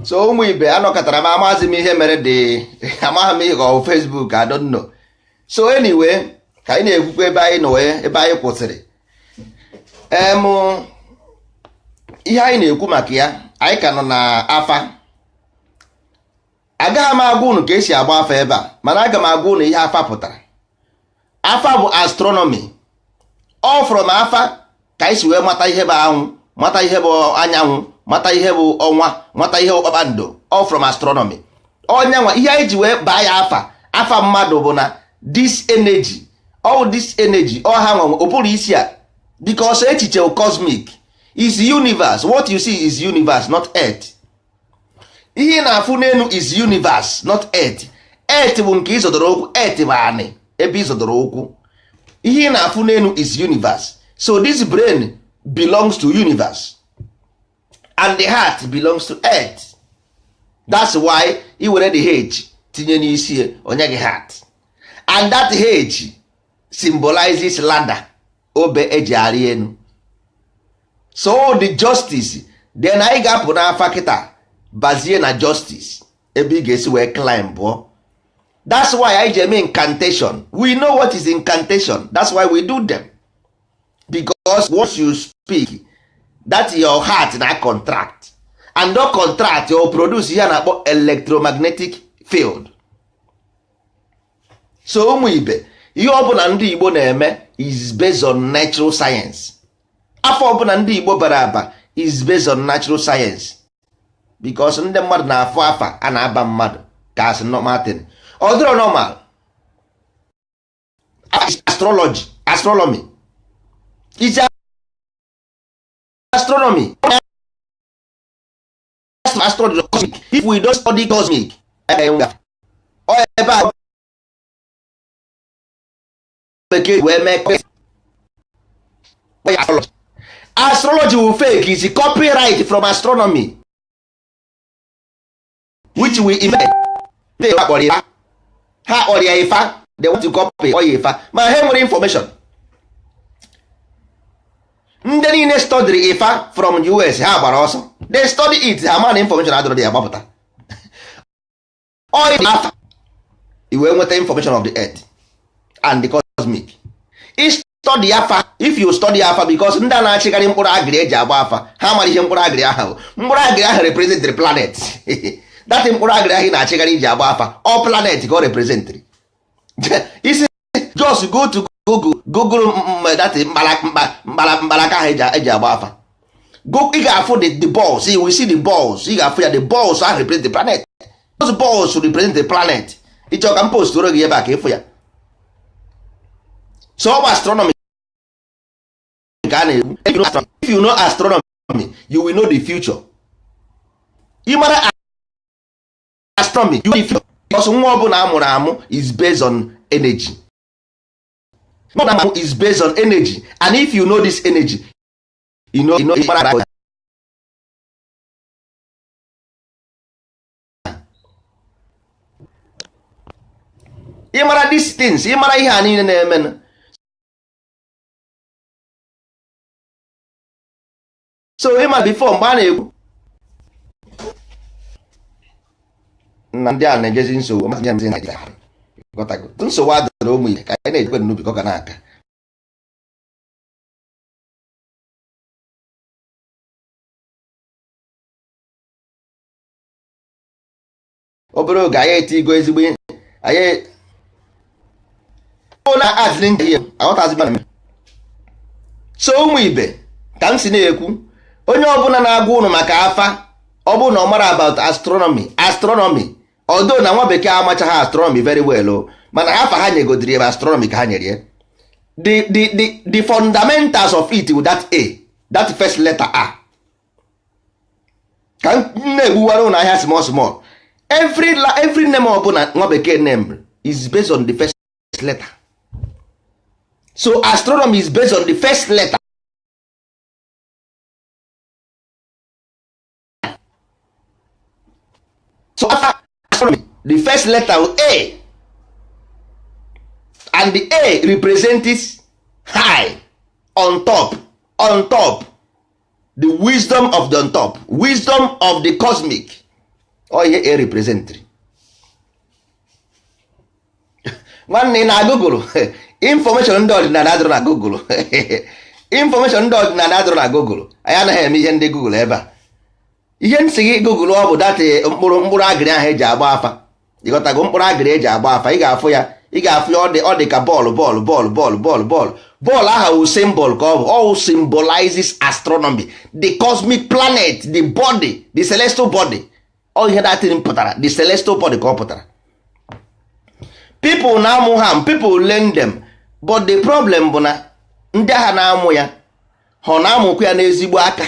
So ụmụ ibe anọkọtara m amaghịzi m ihe mere dị amaghị m ihe ọ Facebook, I don't know. So anyway, ka anyị na-ekwukwa ebe anyị kwụsịrị. Ihe anyị na-ekwu maka ya, anyị ka nọ na afa. Agaghị m agwa unu ka esi agba afa ebe a, mana aga m agwa unu ihe afa pụtara. Afa bụ astronomy. All from afa ka anyị si wee mata ihe bụ anwụ, mata ihe bụ anyanwụ, mata ihe bụ ọnwa, mata ihe bụ kpakpando. All from astronomy. Onyanwa ihe anyị ji wee baa ya afa mmadụ bụ na this energy, all this energy, all ha nwe ụbụrụ isi a, because echiche cosmic is universe. What you see is universe, not earth. Ihe na-afụ n'elu is universe, not earth. Earth bụ nke izodoro okwu, earth bụ anị ebe izodoro okwu. Ihe na-afụ n'elu is universe. So this brain belongs to universe and the heart belongs to earth. That's why i were the H tinye n'isi onye gị heart, and that H symbolizes ladder, obe eji arị enu. So the justice, then anyị ga-apụ n'afa kịta bazie na justice ebe ị ga-esi wee climb bụ. That's why I ji eme incantation. We know what is incantation. That's why we do them. Because once you speak, that your heart na contract, and that contract you produce ihe na-akpọ electromagnetic field. So ụmụ ibe, ihe ọbụla ndị Igbo na-eme is based on natural science. Afọ ọbụla ndị Igbo bara aba is based on natural science. Because ndị mmadụ na-afụ afa a na-aba mmadụ ka asị normal. Ọdụrụ normal. Astrology, astronomy. It's astronomy. Astrology, cosmic. If we don't study cosmic, astrology will fake. Is copyright from astronomy, which we invent. Ha ọrịa ifa, they want to copy ọya ifa, ma ha nwere information. Ndị niile study ifa from US ha gbara ọsọ. They study it, ha ma na information adọrọ ya gbapụta. Ọya afa, iwe nweta information of the earth and the cosmic. Study afa, if you study afa, because ndị a na-achịkarị mkpụrụ agịrị eji agba afa, ha mara ihe mkpụrụ agịrị ahụ. Mkpụrụ agịrị ahụ represent the planet. That mkpụrụ agịrị ahụ na-achịkarị iji agba afa, all planet ka ọ represent. Isi just go to Google that mkpalaka ahụ eji agba afa. Ị ga-afụ the balls, you will see the balls. Ị ga-afụ ya, the balls ahụ represent the planet. Those balls represent the planet. Ịchọ ka m post oro gị ebe a ka ịfụ ya. So ọ bụ astronomy. If you know astronomy, you will know the future. You mara astronomy, you know the future. Because nwa ọbụla amụrụ amụ is based on energy. Is based on energy, and if you know this energy, you know ị mara these things, ị mara ihe a niile na-eme. So ịma before mgbe a na-ekwu na ndị a na-ejezi nsogbu nsogbu adịrị ụmụ ihe ka anyị na-ejikwe n'ubi ka ọ ga na-aka. Obere oge anyị etigo ezigbo anyị na-azị ihe aghọtazi mana. So ụmụ ibe, ka m si na-ekwu, onye ọbụla na-agwa ụnụ maka afa, ọ bụ na ọ mara about astronomy, although na nwa bekee amacha ha astronomy very well, mana afa ha nyegodiri ebe astronomy ka ha nyere ya. The fundamentals of it with that A, that first letter A, ka m na-egbuwara ụnụ ahịa small. Every name ọbụla nwa bekee name is based on the first letter. So astronomy is based on the first letter. So astronomy, the first letter A, and the A represents high, on top, the wisdom of the on top, wisdom of the cosmic, ọ ihe a representary. Nwanne na Google information ndị ọdịnala adịrọ na Google information ndị ọdịnala adịrọ na Google. Anyị anaghị eme ihe ndị Google ebe a. Ihe nsị gị Google ọ bụ data mkpụrụ agịrị ahụ eji agba afa. Ịghọtago mkpụrụ agịrị eji agba afa, ị ga-afụ ya ọ dị ka bọọlụ ahụ wụ symbol ka ọ bụ. All symbolizes astronomy, the cosmic planet, the body, the celestial body. All ihe datin pụtara, the celestial body ka ọ pụtara. People na-amụ ha, people learn them, but the problem bụ na ndị agha na-amụ ya ha na-amụkwa ya n'ezigbo aka.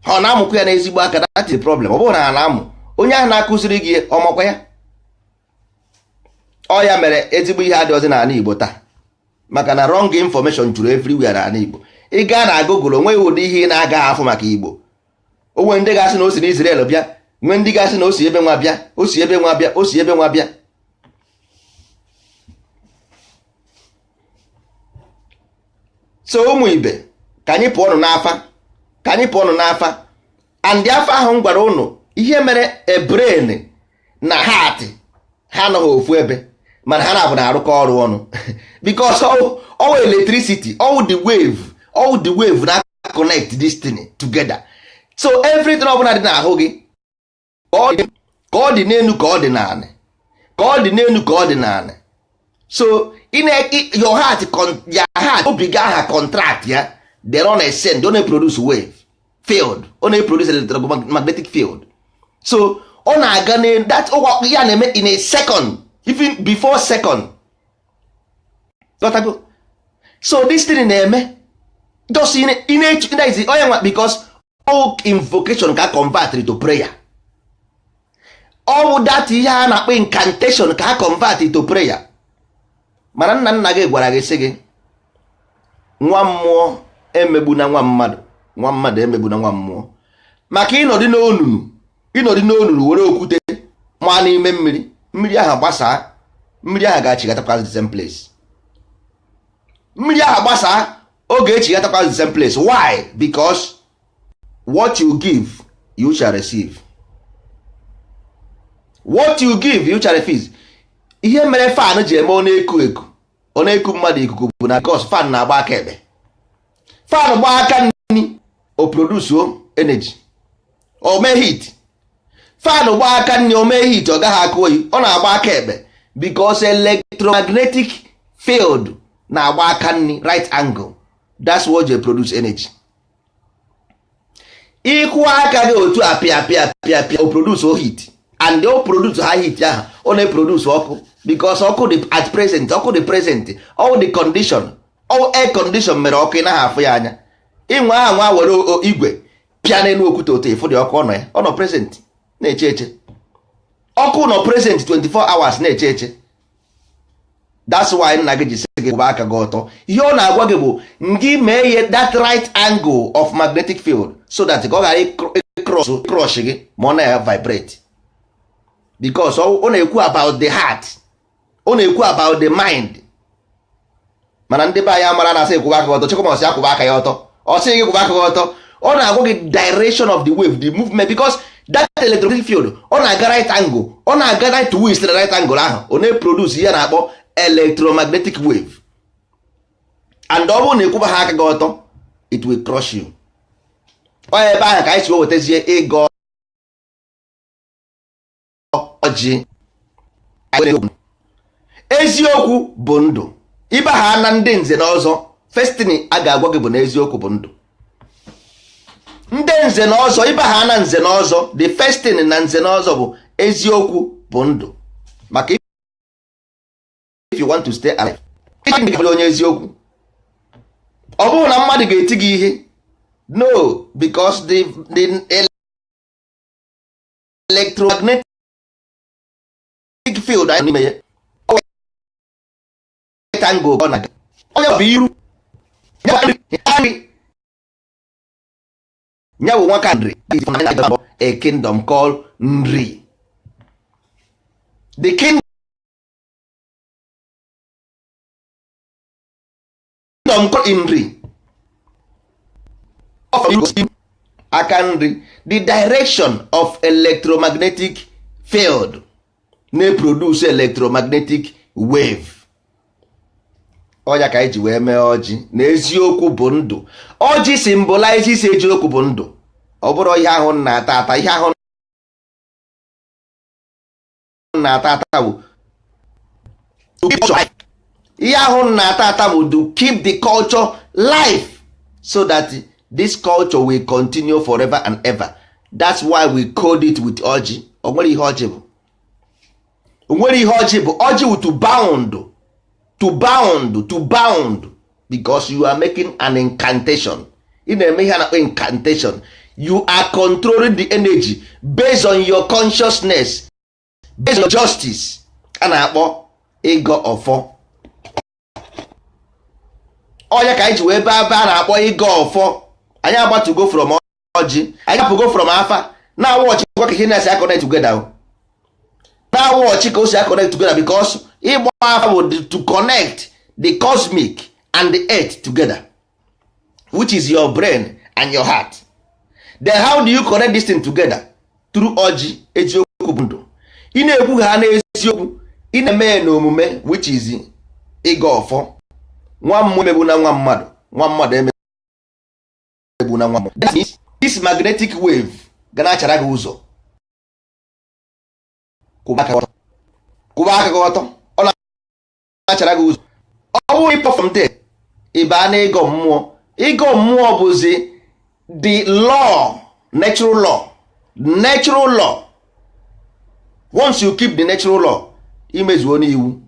Ha na-amụkwa ya n'ezigbo aka, that is the problem. Ọ bụrụ na ha na-amụ, onye ahụ na-akụziri gị ọmakwa ya. Ọ ya mere ezigbo ihe adịghịzi n'ala Igbo taa, maka na wrong information juru everywhere n'ala Igbo. Ị gaa na Google onweghị ụdị ihe na-agaghị afụ maka Igbo. Onwe ndị ga-asị na o si na Israel bịa, nwee ndị ga-asị na o si ebe nwa bịa, o si ebe nwa bịa, o si ebe nwa bịa. So ụmụ ibe, ka anyị pụọ n'afa, and afa ahụ m gwara ụnụ ihe mere a brain na heart ha anọghị ofu ebe, mana ha na-abụ na-arụkọ ọrụ ọnụ because all electricity, all the wave na connect this thing together. So everything ọbụla dị n'ahụ gị ka ọ dị n'elu ka ọ dị n'anị, ka ọ dị n'elu ka ọ dị n'anị. So your heart obi gị aha contract ya, then ọ na-esend, ọ na-produce wave field, ọ na-produce electromagnetic field. So ọ na-aga that ya na-eme in a second, even before second. So this thing na-eme just because all invocation ka convert to prayer. All that ihe a na-akpọ incantation ka convert to prayer. Mana nna gị gwara gị sị gị nwa mmụọ emegbu na nwa mmadụ, nwa mmadụ emegbu na nwa mmụọ, maka ịnọdụ n'onunu were okwute ma n'ime mmiri ahụ gbasaa, mmiri ahụ ga-achigatakwa the same place. Mmiri ahụ gbasaa, ọ ga-echigatakwa the same place. Why? Because what you give you shall receive. What you give you shall receive. Ihe mere fan ji eme ọ na-eku mmadụ ikuku bụ na because fan na-agba aka ekpe. Fan gba aka nni o produce energy, o mee heat. Fan gba aka nni o mee heat, ọ gaghị akụ oyi, ọ na-agba aka ekpe because electromagnetic field na-agba aka nni right angle. That's what they produce energy. Ịkwụ aka gị otu apịa o produce heat, and o produce high heat ahụ ọ na-produce ọkụ because ọkụ dị at present, ọkụ dị present, all the condition, all air condition mere ọkụ ị naghị afụ ya anya. Ịnwe ahụ nwa were igwe pịa n'elu okwute otu ịfụ dị ọkụ, ọ nọ present na-eche eche. Ọkụ nọ present 24 hours na-eche eche. That's why nna gị ji sị gị kwụba aka gị ọtọ. Ihe ọ na-agwa gị bụ ngị mee ihe that right angle of magnetic field so that ka ọ ghara crush gị ma ọ na-vibrate. Because ọ na-ekwu about the heart, ọ na-ekwu about the mind. Mana ndị be anyị amara na-asị kwụba aka gị ọtọ, chekwa ma ọ sị akwụba aka ya ọtọ, ọ sị gị kwụba aka gị ọtọ. Ọ na-agwa gị direction of the wave, the movement, because that electromagnetic field ọ na-aga right angle, ọ na-aga right to west right angle ahụ, ọ na-produce ihe na-akpọ electromagnetic wave. And ọ bụrụ na ekwuba ha aka gị ọtọ, it will crush you. Ọ ebe ahụ ka anyị si wetazie ego ọjị. Eziokwu bụ ndụ. Ịba ha na ndị nze na ọzọ, first thing a ga-agwa gị bụ na eziokwu bụ ndụ. Ndị nze na ọzọ, ịba ha na nze na ọzọ, the first thing na nze na ọzọ bụ eziokwu bụ ndụ. Maka if you want to stay alive, onye eziokwu. Ọ bụrụ na mmadụ ga-eti gị ihe, no, because the electromagnetic field anyị n'ime ya tango ọ na onye bụ iru nya bụ nwaka nri a kingdom called Nri. The kingdom called Nri aka nri, the direction of electromagnetic field na-produce electromagnetic wave. Ọya ka anyị ji wee mee ọjị na eziokwu bụ ndụ. Ọjị symbolizes eziokwu bụ ndụ. Ọ bụrụ ihe ahụ na-ata ata, ihe ahụ na-ata ata bụ ihe ahụ na-ata ata bụ to keep the culture life so that this culture will continue forever and ever. That's why we code it with ọjị. O nwere ihe ọjị bụ. O nwere ihe ọjị bụ. Ọjị bụ to bound because you are making an incantation. Ị na-eme ihe na incantation. You are controlling the energy based on your consciousness, based on justice. A na-akpọ ịgọ ọfọ. Ọya ka anyị ji wee ebe a na-akpọ ịgọ ọfọ. Anyị agbatugo from ọjị, anyị apụgo from afa. Na watch ka ihe na-esi connect together. Na watch ka o si connect together because Igba Afa bụ to connect the cosmic and the earth together, which is your brain and your heart. Then how do you connect this thing together? Through ọjị, eziokwu bụ ndụ. Ị na-ekwu ha n'eziokwu, ị na-eme n'omume, which is ịgọ ọfọ. Nwa mmụọ emegbu na nwa mmadụ, nwa mmadụ emegbu na nwa mmụọ. That means this magnetic wave ga na-achara gị ụzọ. Kwụba aka gị ọtọ. Ọ na-achara gị ụzọ. Ọ bụrụ ịpụ from there, ịba na ịgọ mmụọ. Ịgọ mmụọ bụzi the law, natural law. Once you keep the natural law, imezuo n'iwu.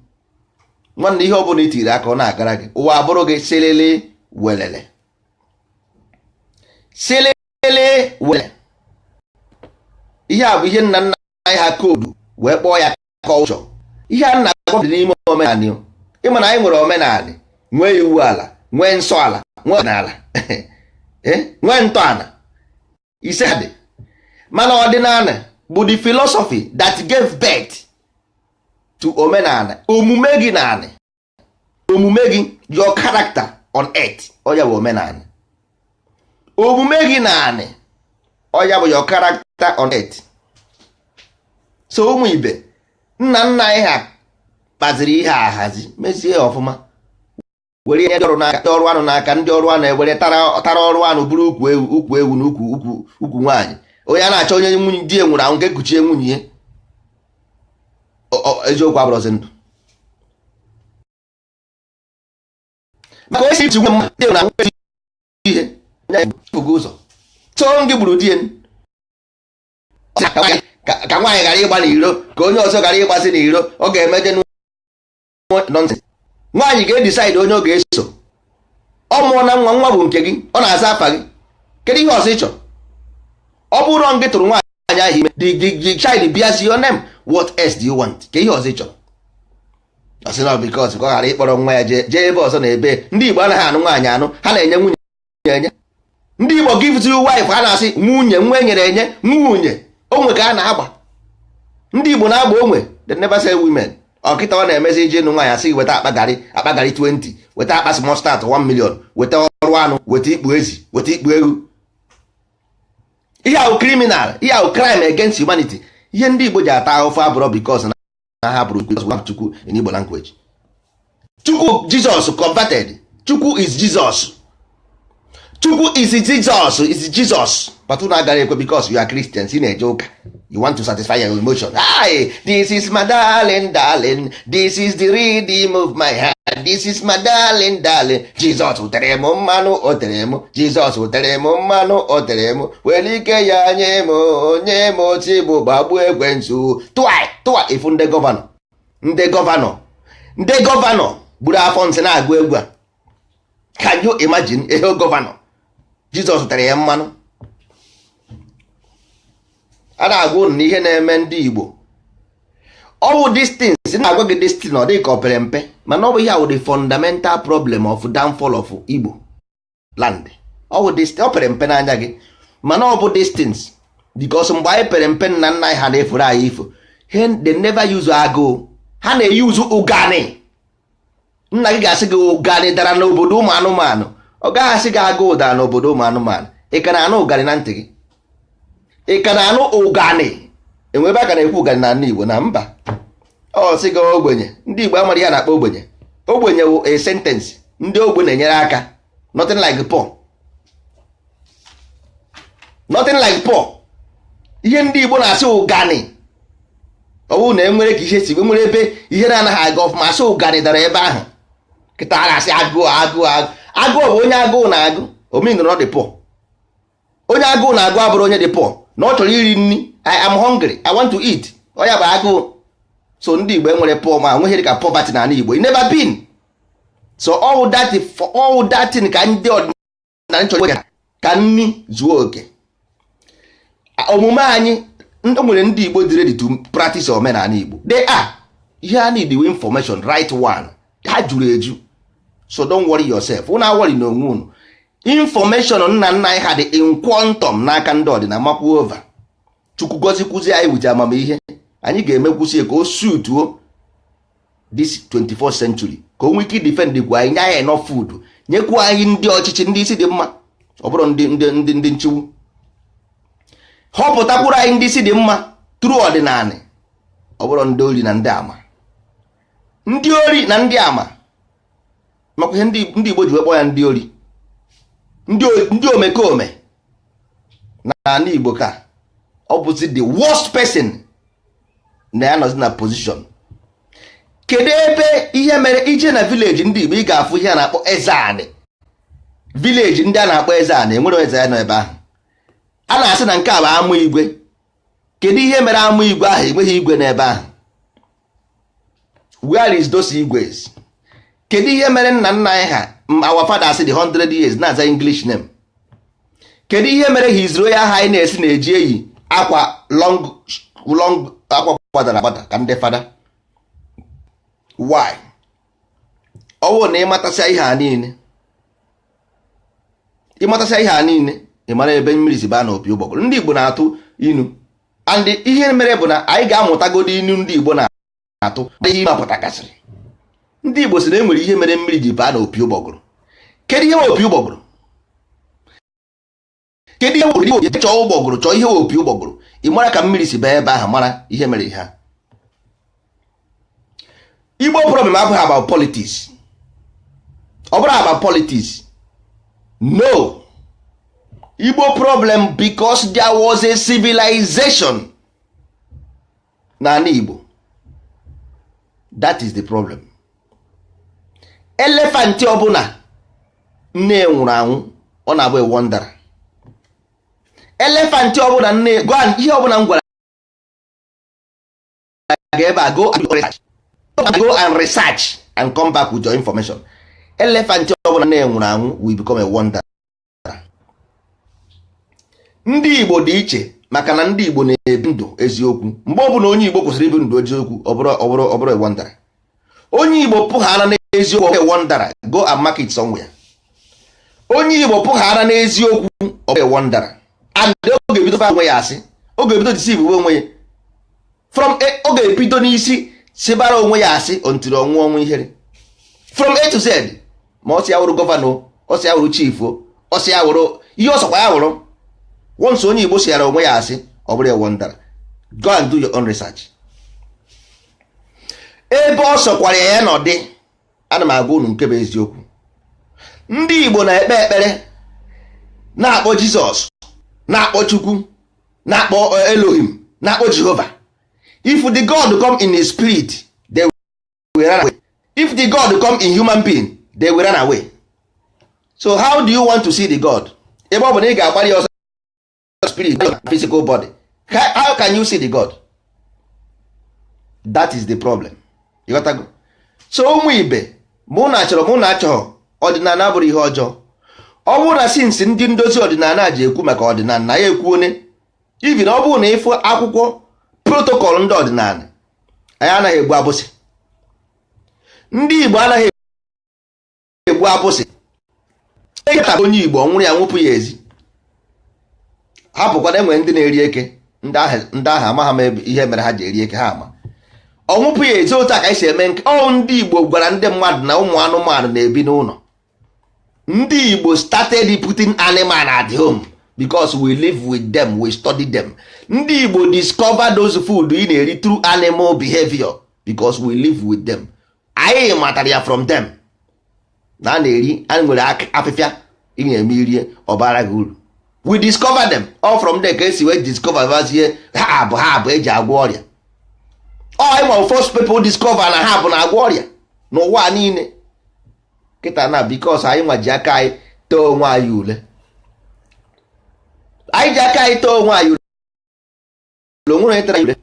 Nwanne ihe ọ bụla itiri aka ọ na-agara gị, ụwa abụrụ gị selele welele. Selele welele. Ihe a bụ ihe nna nna anyị ha koodu wee kpọọ ya culture. Ihe a na-agwa dị n'ime omenala. Ịma na anyị nwere omenala, nwee iwu ala, nwee nsọ ala, nwee ọdịnala. Nwee ntọala. Ise dị. Mana ọdịnala bụ the philosophy that gave birth to omenala. Omume gị naanị. Omume gị, your character on earth. Ọya bụ omenala. Omume gị naanị. Ọya bụ your character on earth. So ụmụ ibe, nna nna anyị ha kpaziri ihe ahazi, mezie ya ọfụma. Were ihe ndị ọrụ anụ n'aka, ndị ọrụ anụ ewere tara ọrụ anụ bụrụ ukwu ewu na ukwu nwaanyị. Onye a na-achọ onye nwunye di nwụrụ anwụ nke kuchie nwunye ya. Eziokwu abụrụzi ndụ. Maka onye si iti nwe mmadụ dị na nwere ihe bụgo ụzọ. Tụọ gị gburu di ka nwaanyị ghara ịgba n'iro, ka onye ọzọ ghara ịgbazi n'iro, ọ ga-emeje nọnsens. Nwaanyị ga-edecide onye ọ ga-eso. Ọ mụọ na nwa bụ nke gị, ọ na-aza afa gị. Kedu ihe ọzọ ị chọrọ? Ọ bụrụ gị tụrụ nwaanyị ahụ ime, the child bears your name. What else do you want? Ka ihe ọzọ ị chọrọ? Ọ sị na because ka ọ ghara ịkpọrọ nwa ya jee ebe ọzọ na ebe. Ndị Igbo anaghị anụ nwaanyị anụ, ha na-enye nwunye enye. Ndị Igbo give to you wife, ha na-asị nwunye, nwa enyere enye, nwunye. Onwe ka a na-agba. Ndị Igbo na-agba onwe, they never say women. Ọkịta ọ na-emezi ije nụ nwaanyị asị weta akpa garị 20, weta akpa small start 1 million, weta ọrụ anụ, weta ikpu ezi, weta ikpu ewu. Ihe ahụ criminal, ihe ahụ crime against humanity. Ihe ndị Igbo ji ata ahụfụ abụrọ because na ha bụrụ Chukwu in Igbo language. Chukwu Jesus converted. Chukwu is Jesus. Chukwu is Jesus. But unu agaghị ekwe because you are Christians. Ị na-eje ụka. You want to satisfy your emotion. Hi, this is my darling. This is the rhythm of my heart. This is my darling. Jesus utere m mmanụ, o tere m. Jesus utere m mmanụ, o tere m. Were ike ya nye m oti bụ gbagbu ekwensu. Tụwa ifu ndị gọvanọ gburu afọ nsị na-agụ egwu a. Can you imagine ihe gọvanọ? Jesus tere ya mmanụ. A na-agwa unu n'ihe na-eme ndị Igbo. Ọ bụ distance, na-agwa gị distance ọ dị ka opere mpe, mana ọ bụ ihe ahụ the fundamental problem of downfall of Igbo land. Ọ bụ distance, ọ pere mpe n'anya gị, mana ọ bụ distance because mgbe anyị pere mpe nna nna anyị ha na-efere anyị ifo. They never use agụụ, ha na-eyuzu ụgani. Nna gị ga-asị gị ụgani dara n'obodo ụmụ anụmanụ, ọ gaghị asị gị agụụ dara n'obodo ụmụ anụmanụ. Ị ka na-anụ ụgani na ntị gị? ị ka na-anụ ụgani enwebe aka na-ekwu ụgani na ala Igbo na mba ọ sị gị ogbenye ndị Igbo amara ihe na-akpọ ogbenye ogbenye wụ a sentence ndị ogbe na-enyere aka nothing like poor nothing like poor ihe ndị Igbo na-asị ụgani ọwụ na enwere ka ihe si nwere ebe ihe na-anaghị aga ọfụma asị ụgani dara ebe ahụ kịta a na-asị agụụ bụ onye agụụ na-agụ omenụrụ dị poor onye agụụ na-agụ abụrụ onye dị poor na ọ chọrọ iri nri I am hungry I want to eat ọ ya bụ agụụ so ndị Igbo enwere poor ma nweghị ka poverty na ala Igbo it never been so all that thing ka ndị ọdịnala chọrọ ka nri zuo oke omume anyị nwere ndị Igbo dị ready to practice omenala Igbo they are ihe a need information right one ha juru eju so don't worry yourself una worry n'onwe unu information nna nna anyị ha dị in quantum n'aka ndị ọdịnala makwu over chukwu gozi kwuzi anyị wute amamihe anyị ga-emekwusi ka o suituo this 24th century ka o nwee ike defend kwa anyị nye anyị enough food nyekwa anyị ndị ọchịchị ndị isi dị mma ọ bụrụ ndị nchiwu họpụtakwuru anyị ndị isi dị mma tru ọdịnala ọ bụrụ ndị ori na ndị ama ndị ori na ndị ama makwa ihe ndị Igbo ji wekpọ ya ndị ori ndị omekome na ala Igbo ka ọ bụzi the worst person na-anọzi na position kedu ebe ihe mere ije na village ndị Igbo ị ga-afụ ihe a na-akpọ Ezeani village ndị a na-akpọ Ezeani enwere eze ya nọ ebe ahụ a na-asị na nke a bụ amụ igwe kedu ihe mere amụ igwe ahụ enweghị igwe n'ebe ahụ where is those igwes kedu ihe mere nna nna anyị ha our fathers dị 100 years na-aza English name kedu ihe mere his royal highness na-eji eyi akwa long akwa gbadara agbada ka ndị fada why ọwụ na ịmatasịa ihe a niile ị mara ebe mmiri si baa na opi ụgbọgụrụ ndị Igbo na-atụ inu and ihe mere bụ na anyị ga-amụtagodo inu ndị Igbo na-atụ ihe mapụtagasịrị ndị Igbo si na enwere ihe mere mmiri ji baa na opi ụgbọgụrụ kedu ihe opi ụgbọgụrụ kedu ihe chọọ ụgbọgụrụ chọọ ihe opi ụgbọgụrụ ị mara ka mmiri si baa ebe ahụ mara ihe mere ihe Igbo problem abụghị about politics ọ bụrụ about politics no Igbo problem because there was a civilization n'ala Igbo that is the problem elephant ọbụla nne nwụrụ anwụ ọ na-abụ wondara elephant ọbụla nne go and ihe ọbụla m gwara ga ebe a go and research and come back with your information elephant ọbụla nne nwụrụ anwụ will become a wonder ndị Igbo dị iche maka na ndị Igbo na-ebi ndụ eziokwu mgbe ọbụla onye Igbo kwesịrị ibi ndụ eziokwu ọ bụrụ wondara onye Igbo pụghara n'eziokwu wondara go and mark it somewhere onye Igbo pụghara n'eziokwu ọ bụrụ wondara and ọ ga-ebido onwe ya asị ọ ga-ebido deceive onwe ya from ọ ga-ebido n'isi sibara onwe ya asị ontiri ọnwụ ihere from A to Z ma ọ sị ya wụrụ gọvanọ ọ sị ya wụrụ chief ọ sị ya wụrụ ihe ọsọkwa ya wụrụ once onye Igbo siara onwe ya asị ọ bụrụ wondara go and do your own research ebe ọ sọkwara ya nọdị ana m agwa unu nke bụ eziokwu ndị Igbo na-ekpe ekpere na-akpọ Jizọs na-akpọ Chukwu na-akpọ Elohim na-akpọ Jehova if the God come in his spirit they will run away if the God come in human being they will run away so how do you want to see the God ebe ọ bụ na ị ga-agbara ya ọsọ spirit physical body how can you see the God that is the problem you got to go so ụmụ ibe mụ na achọghị ọdịnala bụrụ ihe ọjọọ ọ bụrụ na sinsi ndị ndozi ọdịnala ji ekwu maka ọdịnala na ya ekwu onye even ọ bụrụ na ịfụ akwụkwọ protocol ndị ọdịnala anyị anaghị egbu abụsị ndị Igbo anaghị egbu abụsị onye Igbo nwụrụ ya nwụpụ ya ezi hapụkwana enwere ndị na-eri eke ndị ahụ amaghị m ebe ihe mere ha ji eri eke ha ama ọnwụpụ ya ezi otu a ka anyị si eme nke ndị Igbo gwara ndị mmadụ na ụmụ anụmanụ na-ebi n'ụlọ ndị Igbo started putting animal at home because we live with them, we study them. Ndị Igbo discover those food ị na-eri through animal behavior because we live with them. Anyị matara ya from them. Na a na-eri anyị nwere afịfịa ị na-eme irie ọbara gị uru. We discover them all from there ka esi wee discover vazie ha bụ eji agwọ ọrịa. All my first people discover na ha bụ na agwọ ọrịa n'ụwa niile. Kịta na because anyị nwa ji aka anyị too onwe anyị ule. Anyị ji aka anyị too onwe anyị ule. Onwere tara ule.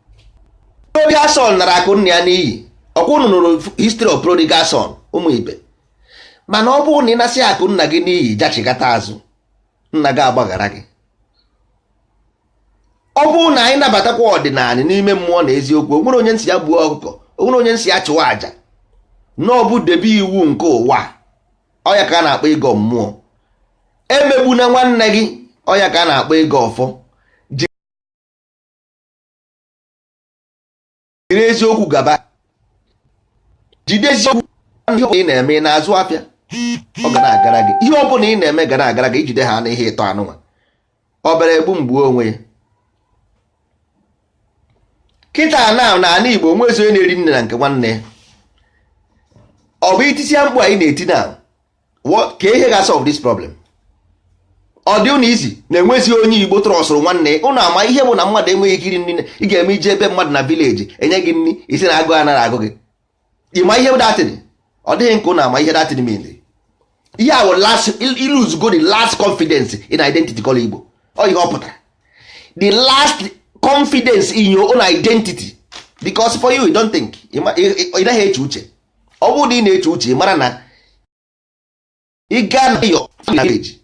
Prodigal son nara akụ nna ya n'iyi. Ọkwụnụ nụrụ history of prodigal son ụmụ ibe. Mana ọ bụrụ na ị nasị akụ nna gị n'iyi jachigata azụ, nna gị agbaghara gị. Ọ bụrụ na anyị nabatakwa ọdịnala n'ime mmụọ na eziokwu, onwere onye nsị ya gbuo ọkụkọ, onwere onye nsị ya chụwa àjà. N'ọbụ debe iwu nke ụwa, ọya ka a na-akpọ ịgọ mmụọ. Emegbu na nwanne gị, ọya ka a na-akpọ ịgọ ọfọ. Jiri eziokwu gaba, jide eziokwu. Ihe ọbụla ị na-eme na-azụ afịa, ọ ga na-agara gị. Ihe ọbụla ị na-eme ga na-agara gị ijide ha n'ihe ịtọ anụnwa. Ọ bere egbu mgbuo onwe ya. Kịta na n'ala Igbo onwezi onye na-eri nne na nke nwanne ya. Ọ bụ itisi mkpu anyị na-eti na ka ihe ga-solve this problem. Ọ dị unu isi na-enwezi onye Igbo trọsụrụ nwanne ụnụ ama ihe bụ na mmadụ enweghị ike iri nri. Ị ga-eme ije ebe mmadụ na vileji enye gị nri isi na agụ anaghị agụ gị. Ịma ihe bụ datịn? Ọ dịghị nke ụnụ ama ihe datịn mean. Ihe a bụ lose go the last confidence in identity called Igbo. Ọ ihe ọ pụtara. The last confidence in your own identity, because for you don't think ị naghị eche uche. Ọ bụrụ na ị na-eche uche ị mara na ị gaa na your village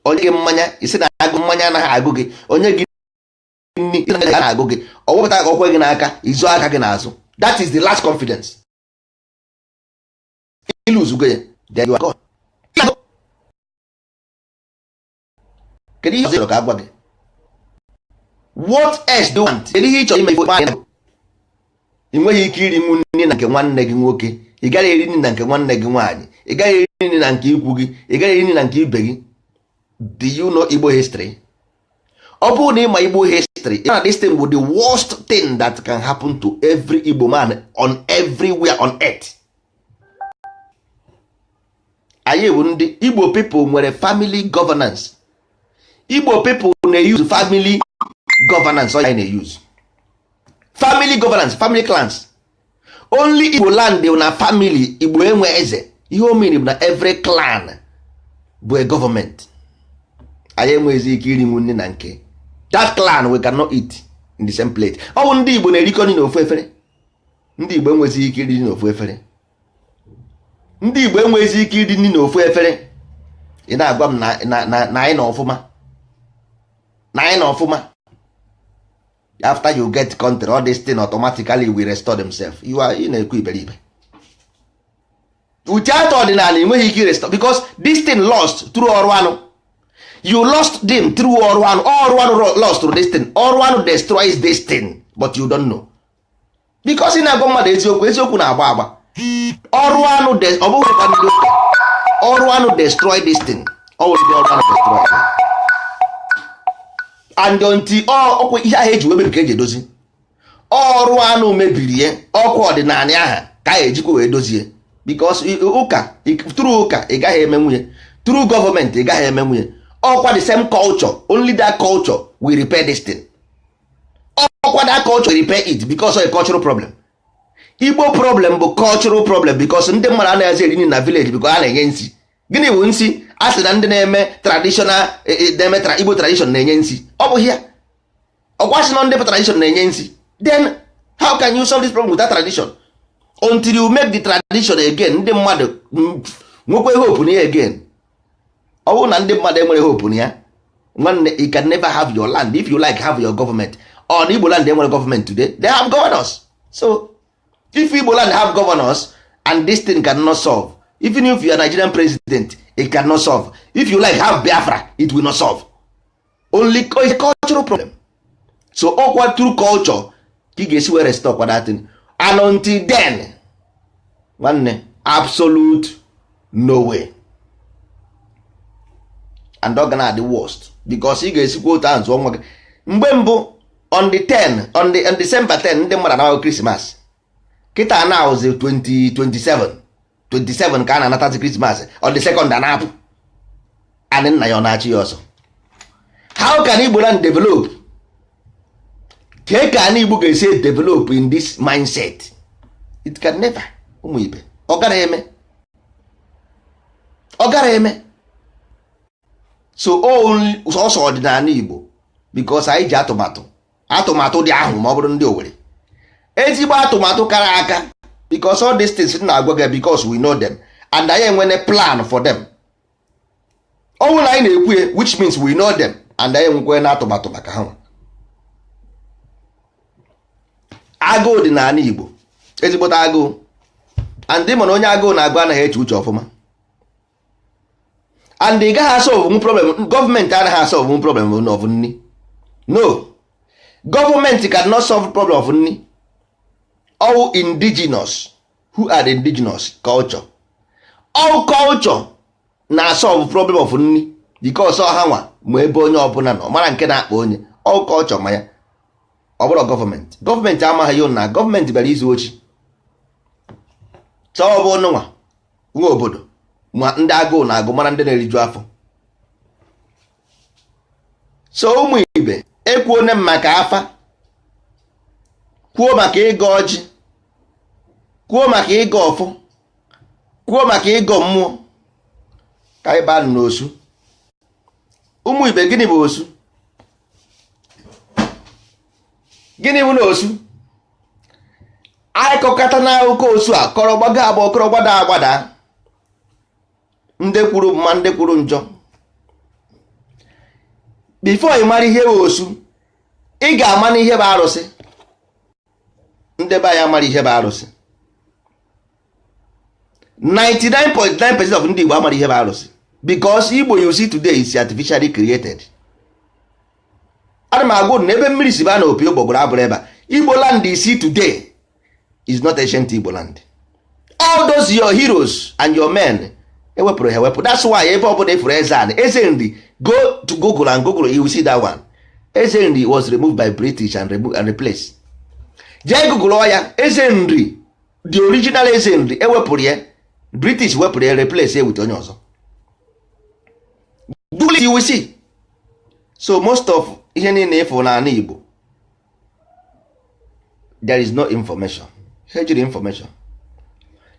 onye gị mmanya isi na agụ mmanya anaghị agụ gị, onye gị nri anaghị agụ gị, ọ wepụta ka ọkwe gị n'aka izu aka gị n'azụ. That is the last confidence. Iluzugo ya, then you are gone. Kedu ihe ọzọ ka agwa gị? What else do you want? Kedu ihe ị chọrọ ime ifo ị nweghị ike iri nri na nke nwanne gị nwoke, ị gaghị eri nri na nke nwanne gị nwaanyị, ị gaghị eri nri na nke ikwu gị, ị gaghị eri nri na nke ibe gị. Do you know Igbo history? Ọ bụrụ na ịma Igbo history, this thing will be the worst thing that can happen to every Igbo man on everywhere on earth. Anyị bụ ndị Igbo people nwere family governance. Igbo people na-use family governance. All na-use family governance, family clans. Only Igbo land dị na family. Igbo enwe eze. Ihe o mean bụ na every clan bụ a government. Anyị enwezi ike iri nri na nke that clan we cannot eat in the same plate. Ọ bụ ndị Igbo na-erikọ nri n'ofu efere. Ndị Igbo enwezi ike iri n'ofu efere. Ndị Igbo enwezi ike iri nri n'ofu efere. Ị na-agwa m na anyị na ọfụma. Na anyị na ọfụma. After you get country, all this thing automatically will restore themselves. You are na-ekwu iberibe. Without ọdịnala enweghị ike restore because this thing lost through ọrụ anụ. You lost them through ọrụ anụ. Ọrụ anụ lost through this thing. Ọrụ anụ destroys this thing, but you don't know. Because ị na-agwa mmadụ eziokwu na-agba agba. Ọrụ anụ ọ bụghị ka ndị ụka. Ọrụ anụ destroy this thing. Ọrụ anụ destroy. And until ọkwa ihe ahụ eji webe ka eji edozi. Ọrụ anụ mebiri ya, ọkụ ọdịnala aha ka a ejikwa wee dozie. Because ụka, through ụka ị gaghị eme nwunye, through government ị gaghị eme nwunye. Ọkwa the same culture, only that culture will repair this thing. Ọkwa that culture will repair it because of a cultural problem. Igbo problem bụ cultural problem because ndị mmadụ anaghịzi eri nri na village because a na-enye nsi. Gịnị bụ nsi? A sị na ndị na-eme traditional Igbo tradition na-enye nsi. Ọ bụ ya. Ọkwa sị na ndị tradition na-enye nsi. Then how can you solve this problem with that tradition? Until you make the tradition again, ndị mmadụ nwekwe hope na ya again. Ọ bụrụ na ndị mmadụ enwere hope na ya, nwanne, you can never have your land. If you like, have your government. On Igbo land enwere government today, they have governors. So if Igbo land have governors and this thing cannot solve, even if you are Nigerian president, it cannot solve. If you like have Biafra, it will not solve. Only it's a cultural problem. So ọkwa through culture ka ị ga-esi were stop that thing. And until then, nwanne, absolute no way. And ọ ga na the worst because ị ga-esikwa otu ahụ zụọ nwa gị. Mgbe mbụ on the 10 on December 10 ndị mmadụ anaghị Christmas. Kịta na-awụzi 27 ka a na-anatazi Christmas on the 2nd na-apụ anị nna ya ọ na-achị ya ọsọ. How can Igbo land develop? Ka anyị Igbo ga-esi develop in this mindset? It can never. Ụmụ ibe ọ gara eme. So ọsọ ọdịnala Igbo because anyị ji atụmatụ dị ahụ ma ọ bụrụ ndị Owerri ezigbo atụmatụ kara aka because all these things na-agwa gị because we know them and anyị enwene plan for them. Ọ bụrụ na anyị na-ekwu which means we know them and anyị enwekwe na atụmatụ maka ha. Agụụ dị n'ala Igbo ezigbote agụụ and mana onye agụụ na-agụ anaghị eche uche ọfụma and ị gaghị asolve problem. Gọọmenti anaghị asolve problem of nni. No, government cannot solve problem of nni. All indigenous, who are the indigenous culture, all culture na solve problem of nni because ha nwa ma ebe onye ọbụla nọ mara nke na-akpa onye all culture ma ya ọ bụrụ gọọmenti amaghị ya na gọọmenti bịara izu ochi ọ bụ nwa obodo ma ndị agụụ na-agụ mara ndị na-eriju afọ. So ụmụ ibe ekwuo ne maka afa, kwuo maka ịgọ ọjị, kwuo maka ịgọ ọfọ, kwuo maka ịgọ mmụọ ka anyị baa n'osu. Ụmụ ibe gịnị bụ osu? Gịnị bụ n'osu? Anyị kọkọta na akụkọ osu a kọrọ gbaga abụọ kọrọ gbada ndị kwuru mma ndị kwuru njọ. Before ị mara ihe bụ osu ị ga-ama na ihe bụ arụsị. Ndị be anyị amara ihe bụ arụsị. 99.9% of ndị Igbo amara ihe bụ arụsị because Igbo you see today is artificially created. Ana m agwa na ebe mmiri si ba na opi ụgbọgụrụ abụrụ ebe a. Igbo land you see today is not ancient Igbo land. All those your heroes and your men ewepụrụ ha ewepụ. That's why ebe ọbụla efuru eze nri go to Google and Google you will see that one. Eze nri was removed by British and replaced. Jee Google ya eze nri the original eze nri ewepụrụ ya British wepụrụ ya replace ya with onye ọzọ. Google you will see. So most of ihe niile efu n'ala Igbo there is no information. Ejiri information.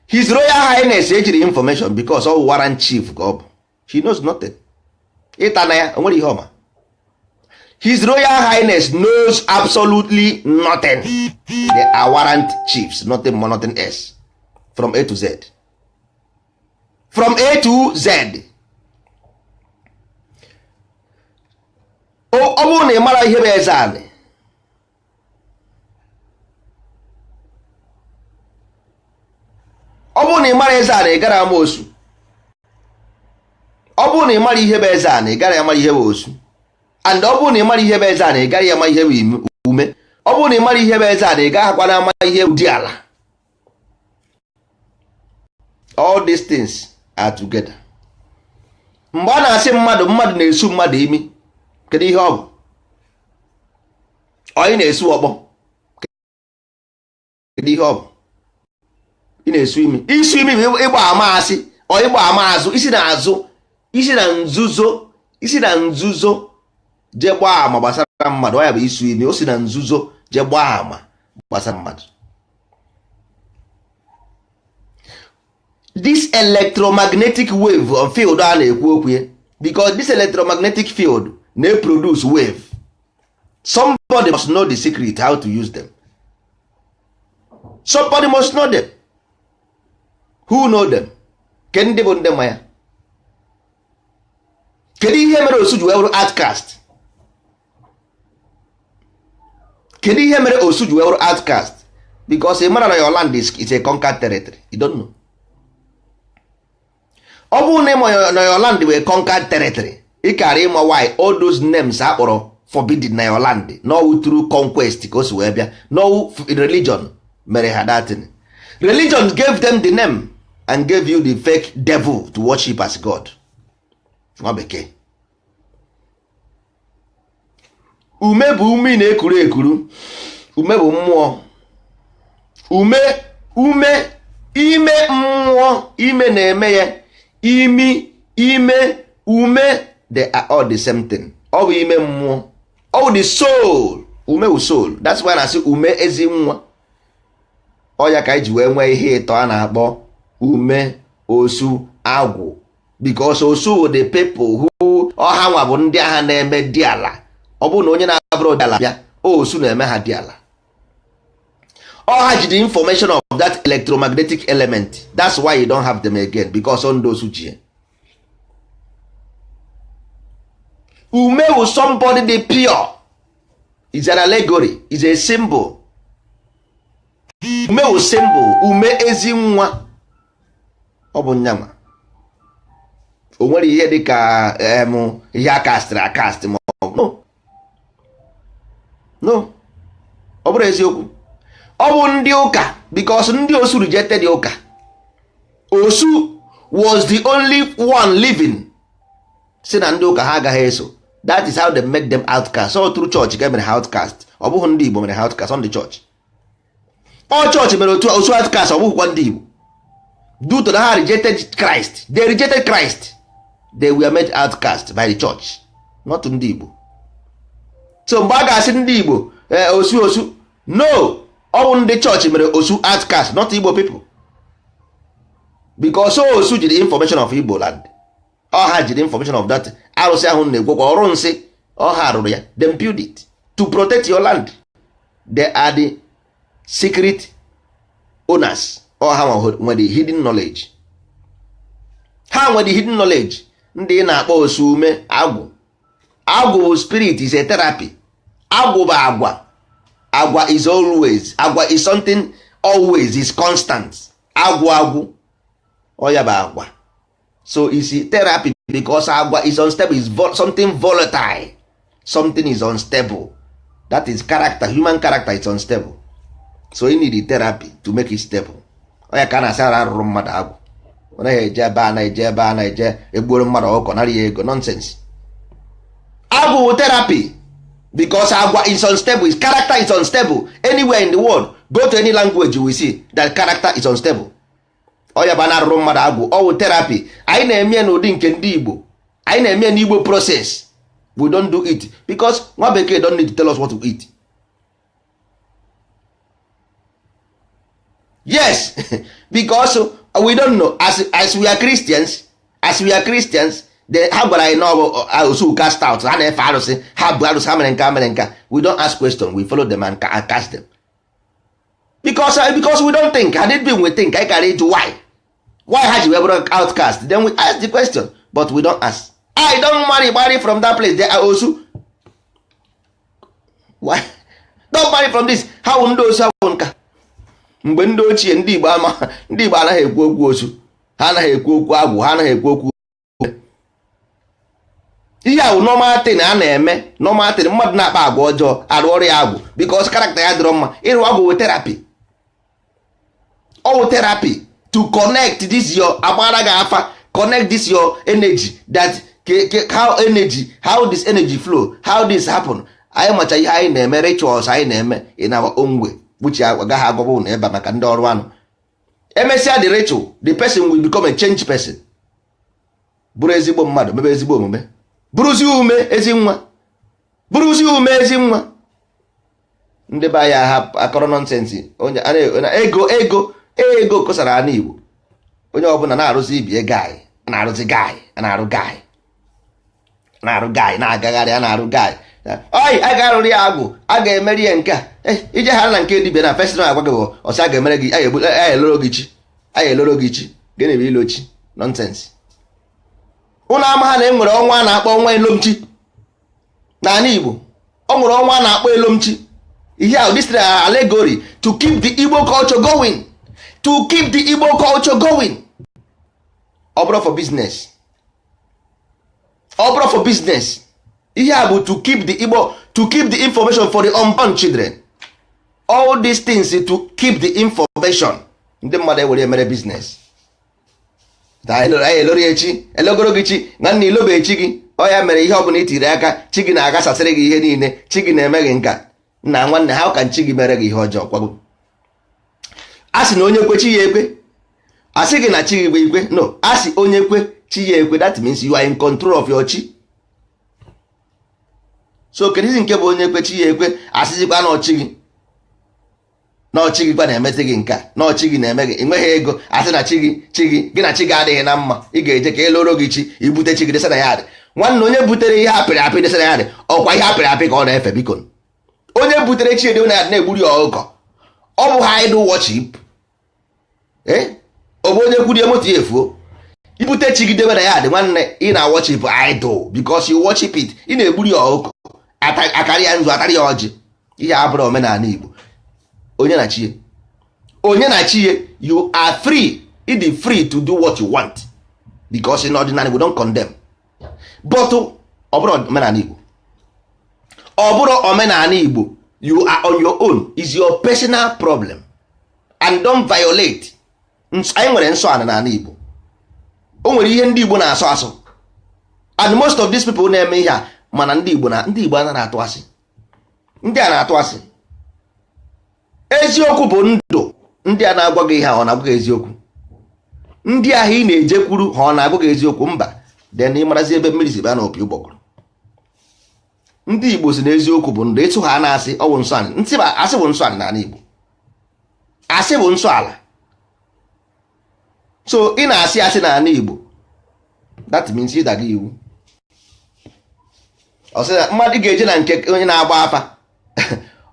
His Royal Highness ejiri information because all warrant chief ka ọ bụ. He knows nothing. Ịta na ya onwere ihe ọma. His Royal Highness knows absolutely nothing. They are warrant chiefs, nothing more, nothing else. From A to Z. From A to Z. Ọ bụrụ na ị mara ihe bụ eze anị, ọ bụrụ na ị mara eze anị ị gara ama osu. Ọ bụrụ na ị mara ihe bụ eze anị ị gara ama ihe bụ osu. And ọ bụrụ na ị mara ihe bụ eze anị ị gara ama ihe bụ ume. Ọ bụrụ na ị mara ihe bụ eze anị ị gaghị akwa na ama ihe ụdị ala. All these things are together. Mgbe a na-asị mmadụ na-esu mmadụ imi, kedu ihe ọ bụ? Onye na-esu ọkpọ, kedu ihe ọ bụ? Ị na-esu imi. Isu imi bụ ịgba ama asị ọ ịgba ama azụ, isi na azụ, isi na nzuzo je gbaa ama gbasara mmadụ. Ọ ya bụ isu imi. O si na nzuzo je gbaa ama gbasara mmadụ. This electromagnetic wave of field a na-ekwu okwu ya, because this electromagnetic field na-produce wave. Somebody must know the secret how to use them. Somebody must know them. Who know them? Kedu ndị bụ ndị ma ya? Kedu ihe mere osu ji wee bụrụ outcast? Kedu ihe mere osu ji wee bụrụ outcast? Because ị mara na your land is a conquered territory. You don't know. Ọ bụrụ na ịma na your land wee conquered territory, ị kara ịma why all those names akpọrọ forbidden na your land, no through conquest ka o si wee bịa, no religion mere ha datin. Religion gave them the name and gave you the fake devil to worship as God. Nwa bekee. ume bụ ume na-ekuru ekuru, ume bụ mmụọ, ume ime mmụọ, ime na-eme ya, ime ume, they are all the same thing. Ọ bụ ime mmụọ, ọ bụ the soul, ume bụ soul. That's why na-asị ume ezi nwa. Ọ ya ka anyị ji wee nwee ihe ịtọ a na-akpọ ume, osu, agwụ, because osu the people who ọha nwa bụ ndị agha na-eme dị ala. Ọ bụrụ na onye na-abụrụ dị ala bịa, osu na-eme ha dị ala. Ọha ji the information of that electromagnetic element. That's why you don't have them again, because on those who ji. Ume with somebody the pure. It's an allegory. It's a symbol. Ume with symbol. Ume ezi nwa. Ọ bụ nyama. O nwere ihe dị ka ihe akastịrị akastị ma ọ bụ no. Ọ bụrụ eziokwu. Ọ bụ ndị ụka, because ndị osu rejected the ụka. Osu was the only one living. Si na ndị ụka ha agaghị eso. That is how they make them outcast. So through church ka mere ha outcast. Ọ bụghị ndị Igbo mere ha outcast on the church. All church mere osu outcast, ọ bụghịkwa ndị Igbo. Due to ha rejected Christ. They rejected Christ. They were made outcast by the church, not ndị Igbo. So mgbe a ga-asị ndị Igbo osu no, ọ bụ ndị church mere osu outcast, not Igbo people. Because osu ji the information of Igbo land. Ọha ji the information of that arụsị ahụ na-egwekwa ọrụ nsị. Ọha rụrụ ya, they build it to protect your land. They are the secret owners. Ọha nwere the hidden knowledge. Ha nwere the hidden knowledge. Ndị na-akpọ osu ume agwụ. Agwụ bụ spirit, is a therapy. Agwụ bụ agwa. Agwa is always. Agwa is something always, is constant. Agwụ ọ ya bụ agwa. So it's a therapy, because agwa is unstable, is something volatile. Something is unstable. That is character. Human character is unstable. So you need a therapy to make it stable. Ọ ya ka na-asị arụrụ mmadụ agwụ. Ọ naghị eje ebe a na-eje egboro mmadụ ọkọ nara ya ego. Nonsense. Agwụ therapy, because agwa is unstable. His character is unstable. Anywhere in the world, go to any language, you will see that character is unstable. Ọ ya bụ na-arụrụ mmadụ agwụ. Ọ wụ therapy. Anyị na-eme n'ụdị nke ndị Igbo. Anyị na-eme n'Igbo process. We don't do it because nwa bekee don't need to tell us what to eat. Yes, because we don't know. As we are Christians, they ha gwara anyị na osu cast out, ha na-efe arụsị, ha bụ arụsị, ha mere nka. We don't ask questions, we follow them and cast them. Because we don't think. Had it been we think, I carry it to why ha ji wee bụrụ outcast, then we ask the question, but we don't ask. I don't marry from that place. They are osu. Why? Don't marry from this. How ndị osu ahụ nka? Mgbe ndị ochie ndị Igbo anaghị ekwu okwu osu, ha anaghị ekwu okwu agwụ, ha anaghị ekwu okwu ihe ahụ normal thing a na-eme. Normal thing, mmadụ na-akpa agwa ọjọọ arụ ọrụ ya agwụ because character ya dịrọ mma. Ịrụ agwụ with therapy. All therapy to connect this your agbara gị afa, connect this your energy, that how this energy flow, how this happen. Anyị macha ihe anyị na-eme, rituals anyị na-eme in our own way, which agaghị agwabụ na ebe maka ndị ọrụ anụ. Emesịa the ritual, the person will become a change person. Bụrụ ezigbo mmadụ, mebe ezigbo omume. Bụrụzi ume ezi nwa. Ndị be ya ha akọrọ nonsense. Onye ego kosara ana Igbo. Onye ọbụla na-arụzi ibie guy, na-arụzi guy, na-arụ guy, na-agagharị, na-arụ guy. Oyi, a ga-arụrụ ya agwụ, a ga-emeri ya nke a. Ije ha na nke dibịa na festival agwa gị ọsị a ga-emere gị, a eloro gị chi. Gịnị bụ ilochi? Nonsense. Ụnụ ama ha na enwere ọnwa a na-akpọ ọnwa elomchi n'ala Igbo. Ọ nwere ọnwa a na-akpọ elomchi. Ihe ahụ, this is allegory to keep the Igbo culture going. To keep the Igbo culture going. Ọ bụrụ for business. Ihe a bụ to keep the Igbo, to keep the information for the unborn children. All these things to keep the information. Ndị mmadụ ewere mere business. Elogoro gị chi, nwanne ilobe echi gị, ọ ya mere ihe ọ bụla itiri aka chi gị na-agasasịrị gị ihe niile, chi gị na-eme gị nka. Na nwanne ha ka chi gị mere gị ihe ọjọọ kwago. A sị na onye kwe chi ya ekwe, a sị gị na chi gị bụ ikwe. No, a sị onye kwe chi ya ekwe, that means you are in control of your chi. So kedizi nke bụ onye kwe chi ya ekwe, asịzikwa na ọchị gị, na ọchị gị kwa na-emezi gị nka, na ọchị gị na-eme gị, ị nweghị ego, asị na chi gị na chi gị adịghị na mma, ị ga-eje ka eloro gị chi, ibute chi gị desa na ya adị. Nwanne onye butere ihe apịrị apị desa na ya adị, ọkwa ihe apịrị apị ka ọ na-efe biko. Onye butere chi edewe na ya na-egburi ya ọkụkọ, ọ bụ ha idol worship. Ọ bụ onye kwurie moto ya efuo, ibute chi gị dewe na ya adị, nwanne ị na worship idol because you worship it, ị na-egburi ya ọkụkọ, akarị ya nzu, atarị ya ọjị. Ihe abụrụ omenala Igbo. Onye na chie, you are free, it is free to do what you want because in ordinary we don't condemn. But ọ bụrụ omenala Igbo, ọ bụrụ omenala Igbo, you are on your own, is your personal problem and don't violate. Anyị nwere nsọ ana n'ala Igbo, o nwere ihe ndị Igbo na-asọ asọ, and most of these people na-eme ihe a, mana ndị Igbo anaghị atụ asị. Ndị a na-atụ asị. Eziokwu bụ ndụ. Ndị a na-agwa gị ihe ọ na-agwa gị eziokwu. Ndị ahụ ị na-ejekwuru ha ọ na-agwa gị eziokwu mba, then ị marazi ebe mmiri si bịa na opi ụgbọgụrụ. Ndị Igbo si na eziokwu bụ ndụ, ịtụ ha na-asị ọ bụ nsọ ala. Ntị ba asị bụ nsọ ala n'ala Igbo. Asị bụ nsọ ala. So ị na-asị asị n'ala Igbo, that means ị daga iwu. Ọ sị na mmadụ ga-eje na nke onye na-agba afa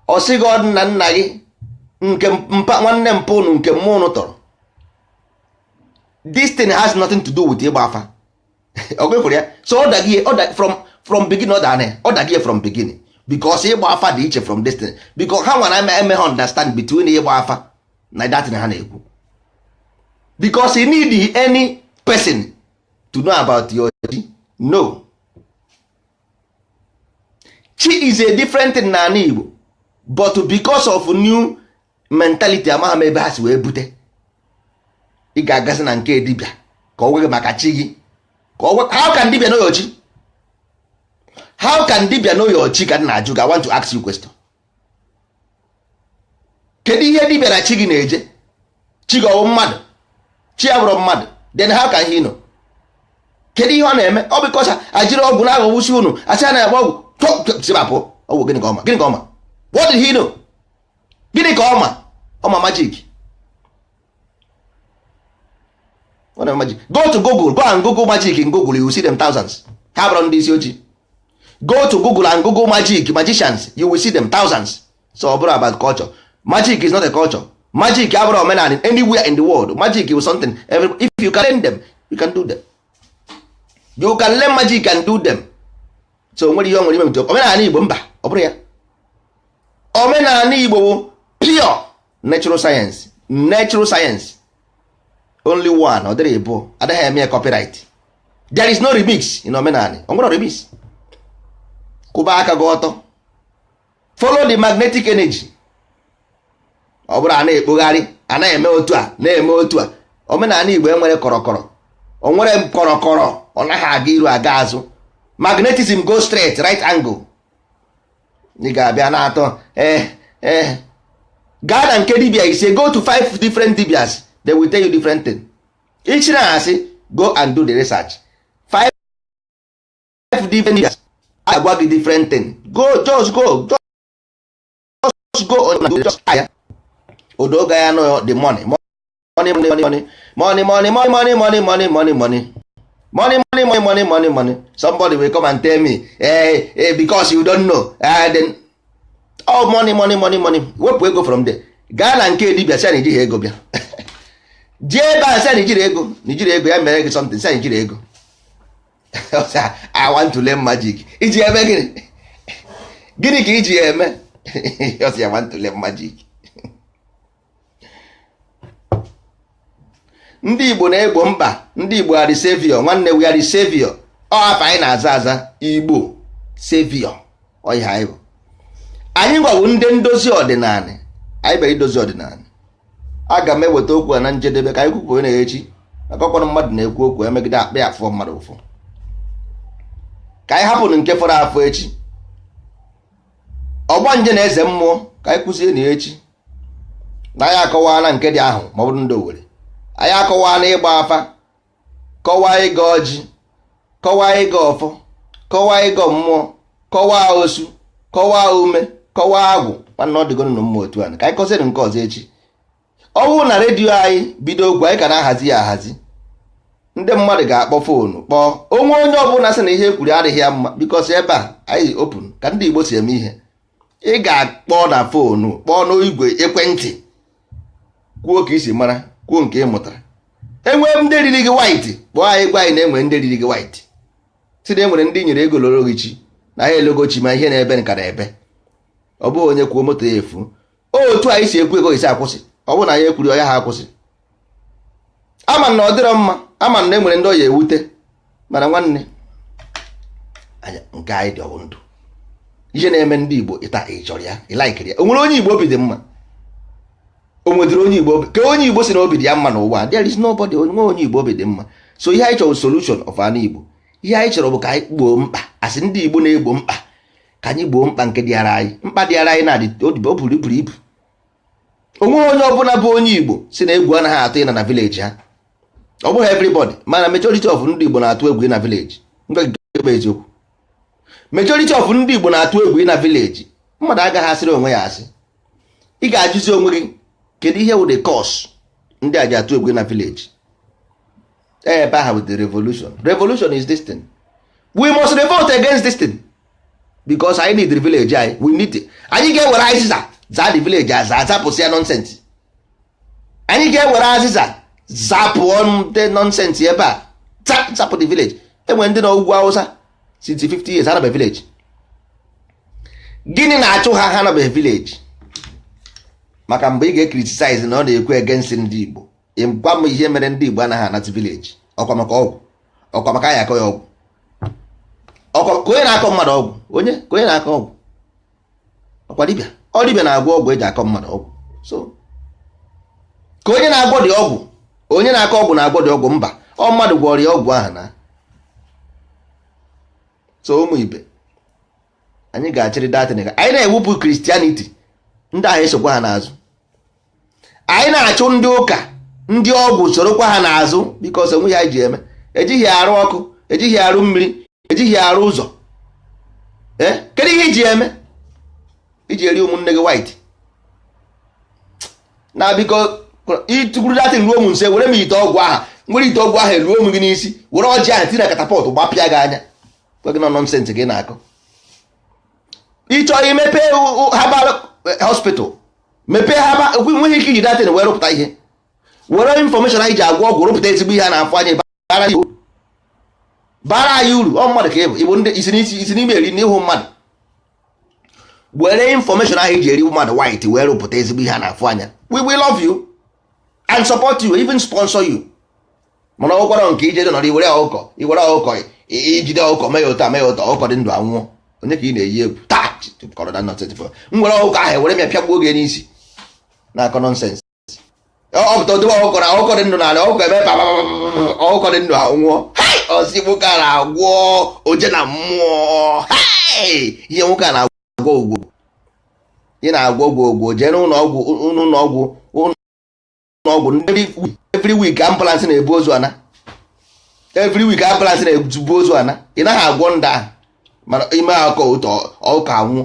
ọ sị gị ọdụ na nna gị nke mpa nwanne mpụ unu nke mmụọ unu tọrọ. This thing has nothing to do with ịgba afa. Okay, ya. So ọ dagie from beginning, ọ dagie from beginning because ịgba afa dị iche from this thing, because ha nwere eme ha understand between ịgba afa na that ha na-ekwu, because you need any person to know about your chi. No, chi is a different thing na Igbo, but because of new mentality amagha m ebe ha si wee bute. Ị ga-agazi na nke dibịa ka ọ wege maka chi gị. How can dibịa know your chi? How can dibịa know your chi? Ka na-ajụ gị. I want to ask you question. Kedu ihe dibịa na chi gị na-eje? Chi gị ọwụ mmadụ, chi ya bụrụ mmadụ, then how can he know? Kedu ihe ọ na-eme? Ọ bikọs ajiri ọgwụ na-aghọgbusi unu, asị a na-agba ọgwụ sibapụ ọgwụ. Gịnị ka ọma? Gịnị ka ọma? What did he know? Gịnị ka ọma? Ọma magic. What is magic? Go to Google, go and Google magic in Google, you will see them thousands. Ha bụrụ ndị isi ojii. Go to Google and Google magic, magicians, you will see them thousands. So ọ bụrụ about culture. Magic is not a culture. Magic abụrụ omenala anywhere in the world. Magic is something if you can learn them, you can do them. You can learn magic and do them. So nwere ihe nwere ime omenala Igbo mba, ọ bụrụ ya. Omenala Igbo bụ pure natural science. Natural science. Only one, ọ dịrị ịbụ, adịghị eme copyright. There is no remix in omenala. Ọ nwere remix. Kwụba aka gị ọtọ. Follow the magnetic energy. Ọ bụrụ a na-ekpogharị, a na-eme otu a, na-eme otu a. Omenala Igbo enwere kọrọkọrọ. O nwere kọrọkọrọ, ọ naghị aga iru aga azụ. Magnetism go straight, right angle. Ị ga-abịa na-atọ gaa na nke dibia ise, go to 5 different dibias, they will tell you different thing. Each na asị go and do the research. 5 different dibias agwa gị different thing. Just go on and do just hire. Odoga ya no the money. Somebody will come and tell me, because you don't know, then money. Wepụ ego from there. Gaa na nke dibia sị na ijiri ego bịa. Jee ebe a sị na ijiri ego ya mere gị something, sị na ijiri ego. I want to learn magic. Iji eme gịnị? Gịnị ka iji eme? I want to learn magic. Ndị Igbo na-egbo mkpa. Ndị Igbo are the savior. Nwanne we are the savior. Ọ hapụ anyị na-aza aza Igbo savior. Ọ ihe anyị bụ. Anyị gwawo ndị ndozi ọdịnala. Anyị bịara idozi ọdịnala. Aga m eweta okwu na njedebe ka anyị kwupụ na echi. Maka ọkpọrọ mmadụ na-ekwu okwu emegide akpa ya afọ mmadụ ụfụ. ka anyị hapụ nke fọrọ afọ echi. Ogbanje na eze mmụọ ka anyị kwụzie na echi na anyị akọwaa na nke dị ahụ ma ọ bụrụ ndị Owerri. Anyị akọwaa na ịgba afa, kọwaa ịga ọjị, kọwaa ịga ọfọ, kọwaa ịga mmụọ, kọwaa osu, kọwaa ume, kọwaa agwụ. Nwanne ọ dịgoro na mma otu a ka anyị kọsịrị nke ọzọ echi. Ọ bụrụ na redio anyị bido ogwu anyị ka na-ahazi ya ahazi, ndị mmadụ ga-akpọ foonu kpọọ onye ọbụla sị na ihe ekwuru adịghị ya mma, bikos ebe a anyị open ka ndị Igbo si eme ihe. Ị ga-akpọ na foonu, kpọọ n'igwe ekwentị, kwuo ka isi mara, kwuo nke ị mụtara. Enwee ndị riri gị white, kpọọ anyị gwa anyị na enwere ndị riri gị white, si na enwere ndị nyere ego loro gị chi na ha elogochi ma ihe na-ebe nka na ebe. Ọ bụghị onye kwuo moto ya efu. Otu anyị si ekwu ego isi akwụsị, ọ bụrụ na ya ekwuri ọya ha akwụsị. Ama na ọ dịrọ mma, ama na enwere ndị ọya ewute, mana nwanne anya nke anyị dị ọbụ ndụ. Ihe na-eme ndị Igbo ịta ị chọrọ ya, ị laikiri ya. O nwere onye Igbo obi dị mma? O nwedịrị onye Igbo obi? Ka onye Igbo si na obi dị ya mma n'ụwa, there is nobody. Onye Igbo obi dị mma. So ihe anyị chọrọ solution of an Igbo. Ihe anyị chọrọ bụ ka anyị gboo mkpa, asị ndị Igbo na-egbo mkpa, ka anyị gboo mkpa nke dịara anyị. Mkpa dịara anyị na-adị o buru ibu. Onwe onye ọbụla bụ onye Igbo si na egwu anaghị atụ ịna na village ha. Ọ bụghị everybody, mana majority of ndị Igbo na-atụ egwu na village. Ngwa eziokwu, majority of ndị Igbo na-atụ egwu na village. Mmadụ agaghị asịrị onwe ya asị. Ị ga-ajụzi onwe gị kedu ihe wụ the cause ndị a ji atụ egwu na village. Ebe ahụ with the revolution. Revolution is this thing. We must revolt against this thing because I need the village. We need it. Anyị ga-ewere azịza zaa the village azapụsị ya nonsense. Anyị ga-ewere azịza zapụ the nonsense ebe a zapụ the village. Enwere ndị na ugwu Hausa since 50 years ha nọbe village. Gịnị na-achụ ha ha nọbe village? Maka mgbe ị ga-criticize na ọ na-ekwu against ndị Igbo, gwa m ihe mere ndị Igbo anaghị anati village. Ọkwa maka ọgwụ, ọkwa maka anyị akọ ya ọgwụ, ọkwa ka onye na-akọ mmadụ ọgwụ, ka onye na-akọ ọgwụ, ọkwa dibịa. Ọ dibịa na-agwọ ọgwụ eji akọ mmadụ ọgwụ. So ka onye na-agwọ dị ọgwụ, onye na-akọ ọgwụ na-agwọ dị ọgwụ. Mba, ọ mmadụ gwọrọ ya ọgwụ ahụ na. So ụmụ ibe, anyị ga-achịrị datin. Anyị na-ewupụ Christianity, ndị ahụ esokwa ha n'azụ. Anyị na-achụ ndị ụka, ndị ọgwụ sorokwa ha n'azụ, because onwe ya ji eme. Ejighị arụ ọkụ, ejighị arụ mmiri, ejighị arụ ụzọ. Kedu ihe iji eme? Iji eri ụmụnne gị white na biko ịtụkwuru datin ruo m nse, were m ite ọgwụ aha, nwere ite ọgwụ ahụ eruo m gị n'isi, were ọjị ahụ tinye na katapọtụ gbapịa gị anya. Gị nọ nọnsensị gị na-akọ. Ịchọ imepe herbal hospital, mepee haba, nweghị ike iji datin wee rụpụta ihe. Were information anyị ji agwọ ọgwụ rụpụta ezigbo ihe a na-afụ anyị bara anyị uru. Ọ mmadụ ka ịbụ ndị isi n'ime eri n'ihu mmadụ. Were information ahụ iji eri mmadụ white wee rụpụta ezigbo ihe a na-afụ anya. We will love you and support you, even sponsor you. Mana ọ gwara nke ije nọrọ iwere ọkụkọ ijide ọkụkọ mee ya ụta ọkụkọ dị ndụ anwụọ. Onye ka ị na-eyi egwu nwere ọkụkọ ahụ were mịa pịagbuo oge n'isi na-akọ nọnsensị. Ọpụta odobe ọkụkọ na ọkụkọ dị ndụ n'ala, ọkụkọ eme ọkụkọ dị ndụ anwụọ. Osigbo ka na-agwọ oje na mmụọ. Ihe nwoke a na-agwọ ugwo, ị na-agwọ ogwogwo, jee n'ụlọ ọgwụ every week ambulance na-ebu ozu ana. Every week ambulance na-ebu ozu ana. Ị naghị agwọ ndị ahụ, mana ime akọ ụtọ ọkụ anwụ.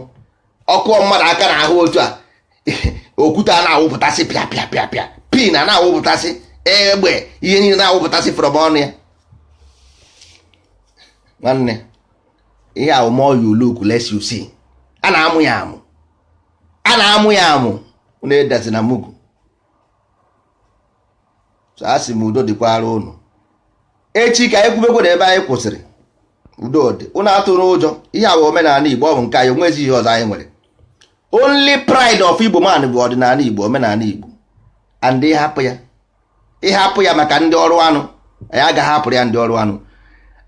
Ọkụ mmadụ aka na-ahụ otu a, okwute a na-awụpụtasị pịa pin a na-awụpụtasị, egbe ihe niile na-awụpụtasị from ọnụ ya. Nwanne, ihe ahụ more you look less you see. A na-amụ ya amụ na-edazi na mugu. So a sị m udo dịkwara ụnụ. Echi ka anyị kwubekwa na ebe anyị kwụsịrị. Udo dị, ụnụ atụrụ ụjọ. Ihe a bụ omenala Igbo, ọ bụ nke anyị, onwezi ihe ọzọ anyị nwere. Only pride of Igbo man bụ ọdịnala Igbo, omenala Igbo. And ịhapụ ya maka ndị ọrụ anụ, anyị agaghị hapụrụ ya ndị ọrụ anụ.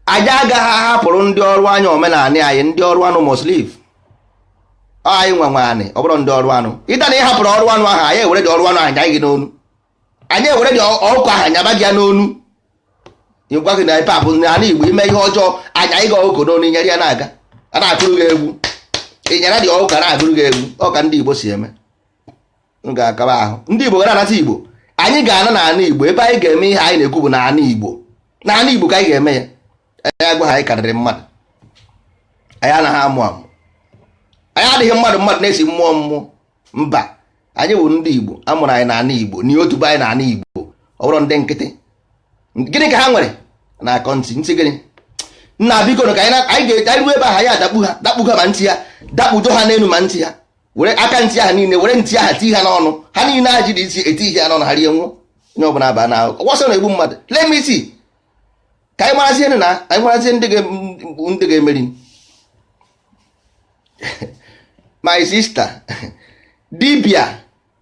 Anyị agaghị ahapụrụ ndị ọrụ anya omenala anyị, ndị ọrụ anụ must live. Anyị nwanị, ọ bụrụ ndị ọrụ anụ. Ịta na ịhapụrụ ọrụ anụ ahụ, anyị ewere dị ọrụ anụ ahụ anya gị n'onu. Anyị ewere dị ọkụ ahụ nyaba gị ya n'onu. gwa gị na ipap n'ala Igbo ime ihe ọjọọ anya ịga ọkụkọ n'onu nyere ya na-aga a na-akụrụ gị egwu ịnyara dị ọkụkọ na-agụrụ gị egwu ọ ka ndị Igbo si eme ga-akaba ahụ ndị Igbo ga na-anata Igbo anyị ga-ana n'ala Igbo ebe anyị ga-eme ihe anyị na-ekwu bụ n'ala Igbo ka anyị ga-eme ya anyị agwa ha anyị karịrị mmadụ anyị anaghị amụ amụ anyị adịghị mmadụ na-esi mmụọ mba anyị bụ ndị Igbo amụrụ anyị n'ala Igbo n'otu be anyị n'ala Igbo ọ bụrụ ndị nkịtị gịnị ka ha nwere na-akọ ntị gịnị nna biko ka anyị ga-eji ruo ebe ahụ anyị dakpu ha ma ntị ha dakpudo ha n'elu ma ntị ha were aka ntị ahụ niile were ntị ahụ ti ha n'ọnụ ha niile ha ji dị isi eti ihe ya n'ọnụ ha rie nwụọ onye ọbụla aba na ọsọ na-egbu mmadụ let me see ka anyị marazie ndị ga-emeri my sister dibịa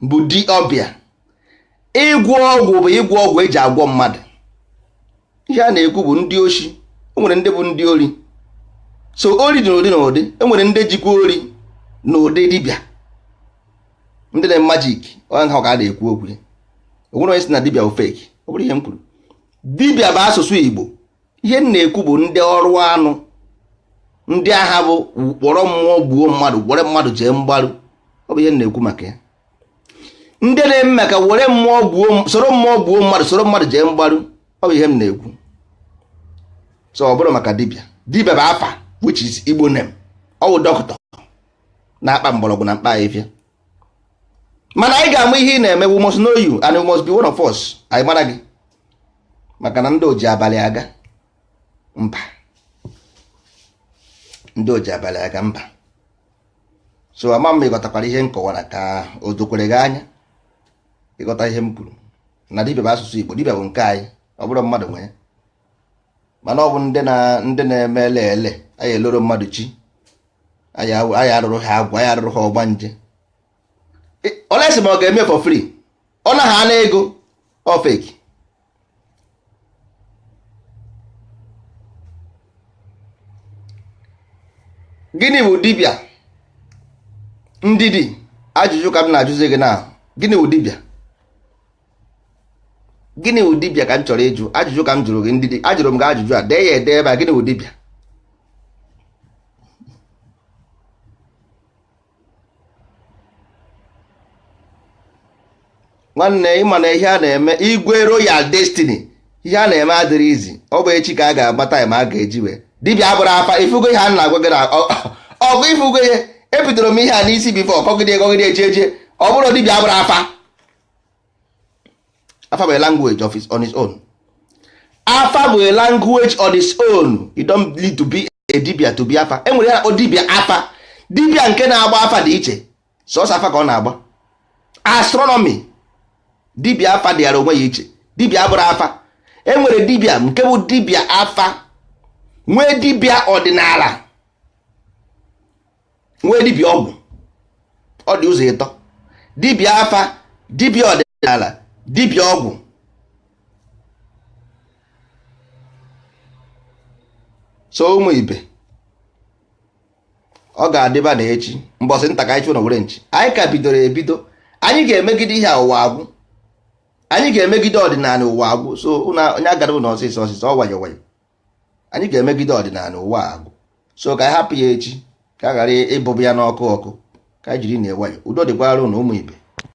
bụ di ọbịa ịgwọ ọgwụ bụ ịgwọ ọgwụ eji agwọ mmadụ ihe a na-ekwu bụ ndị oshi o nwere ndị bụ ndị ori so ori dị n'ụdị n'ụdị enwere ndị jikwa ori n'ụdị dibịa ndị na majik onye ha ka a na-ekwu okwu onwere onye si na dibịa bụ fake ọ bụrụ ihe m kwuru dibịa bụ asụsụ Igbo ihe m na-ekwu bụ ndị ọrụ anụ ndị agha bụ kpọrọ mmụọ gbuo mmadụ were mmadụ jee mgbarụ ọ bụ ihe m na-ekwu maka ya ndị na-eme maka were mmụọ gbuo soro mmụọ gbuo mmadụ soro mmadụ jee mgbarụ ọ bụ ihe m na-ekwu so ọ bụrụ maka dibịa bụ afa which is Igbo name ọ bụ dọkịta na-akpa mgbọrọgwụ na mkpa ahịfịa mana anyị ga-amụ ihe ị na-eme we must know you and we must be one of us anyị mara gị maka na ndị oji abalị aga mba ndị oji abalị aga mba so ama m ịghọtakwara ihe m kọwara ka o dokwere gị anya ịghọta ihe m kwuru na dibịa bụ asụsụ Igbo dibịa bụ nke anyị ọ bụrụ mmadụ nwe ya mana ọ bụ ndị na-eme ele anyị eloro mmadụ chi anyị arụrụ ha agwụ anyị arụrụ ha ọgbanje olesi ma ọ ga-eme for free ọ na ha na ego ọ fake gịnị bụ dibịa ndidi ajụjụ ka m na-ajụzi gị na gịnị bụ dibịa ka m chọrọ ịjụ ajụjụ ka m jụrụ gị ndidi ajụrụ m gị ajụjụ a dee ya ede ebe a gịnị bụ dibịa nwanne ịma na ihe a na-eme igwe royal destiny ihe a na-eme adịrị izi ọ bụ echi ka a ga-agbata ya ma a ga-eji wee dibịa abụrụ afa ifugo ihe a na-agwa gị na ọgụ ifugo ihe ebidoro m ihe a n'isi bifo kọgide echeje ọ bụrụ dibịa abụrụ afa bụ a language on its own afa bụ a language on its own you don't need to be a dibịa to be afa enwere ya na dibịa afa dibịa nke na-agba afa dị iche sọsọ afa ka ọ na-agba astronomy dibịa afa dịara onwe ya iche dibịa abụrụ afa enwere dibịa nke bụ dibịa afa nwee dibịa ọdịnala nwee dibịa ọgwụ ọ dị ụzọ ịtọ dibịa afa dibịa ọdịnala dibịa ọgwụ so ụmụ ibe ọ ga-adịba na echi mbọsị nta ka anyị chụ na were nchi anyị ka bidoro ebido anyị ga-emegide ihe ụwa agwụ anyị ga-emegide ọdịnala ụwa agwụ so onye agara na ọsịsọ ọ wayo anyị ga-emegide ọdịnala ụwa agwụ so ka anyị hapụ ya echi ka a ghara ịbụbụ ya n'ọkụ ka anyị jiri na-ewayo udo dịkwara ụnụ ụmụ ibe